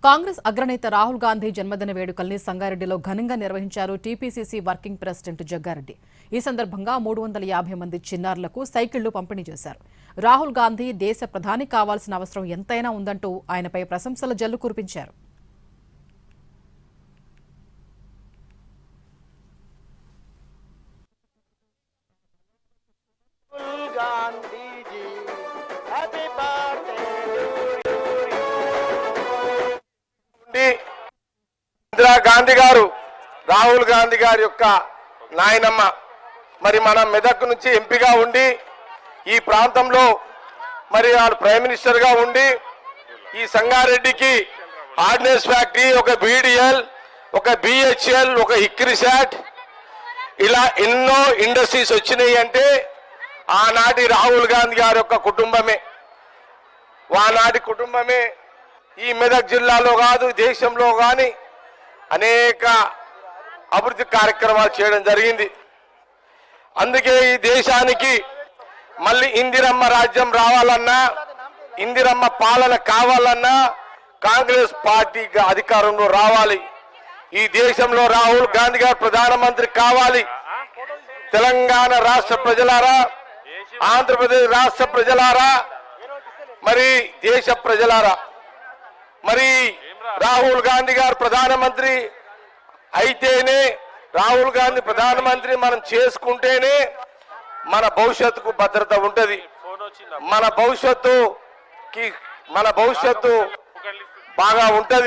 కాంగ్రెస్ అగ్రనేత రాహుల్ గాంధీ జన్మదిన వేడుకల్ని సంగారెడ్డిలో ఘనంగా నిర్వహించారు టీపీసీసీ వర్కింగ్ ప్రెసిడెంట్ జగ్గారెడ్డి. ఈ సందర్భంగా 350 మంది చిన్నారులకు సైకిళ్లు పంపిణీ చేశారు. రాహుల్ గాంధీ దేశ ప్రధాని కావాల్సిన అవసరం ఎంతైనా ఉందంటూ ఆయనపై ప్రశంసల జల్లు కురిపించారు. ఇందిరా గాంధీ గారు రాహుల్ గాంధీ గారి యొక్క నాయనమ్మ మరి మన మెదక్ నుంచి ఎంపీగా ఉండి ఈ ప్రాంతంలో మరి వాళ్ళు ప్రైమ్ మినిస్టర్ గా ఉండి ఈ సంగారెడ్డికి ఆర్డినెన్స్ ఫ్యాక్టరీ, ఒక బీడీఎల్, ఒక బిహెచ్ఎల్, ఒక హిక్రిసాట్ ఇలా ఎన్నో ఇండస్ట్రీస్ వచ్చినాయి అంటే ఆనాటి రాహుల్ గాంధీ గారి యొక్క కుటుంబమే. ఆనాటి కుటుంబమే ఈ మెదక్ జిల్లాలో కాదు దేశంలో కానీ అనేక అభివృద్ధి కార్యక్రమాలు చేయడం జరిగింది. అందుకే ఈ దేశానికి మళ్ళీ ఇందిరమ్మ రాజ్యం రావాలన్నా, ఇందిరమ్మ పాలన కావాలన్నా కాంగ్రెస్ పార్టీ అధికారంలో రావాలి. ఈ దేశంలో రాహుల్ గాంధీ గారు ప్రధానమంత్రి కావాలి. తెలంగాణ రాష్ట్ర ప్రజలారా, ఆంధ్రప్రదేశ్ రాష్ట్ర ప్రజలారా, మరి దేశ ప్రజలారా, మరి రాహుల్ గాంధీ గారు ప్రధానమంత్రి అయితేనే, రాహుల్ గాంధీ ప్రధానమంత్రి మనం చేసుకుంటేనే మన భవిష్యత్తుకు భద్రత ఉంటది. మన భవిష్యత్తు బాగా ఉంటది.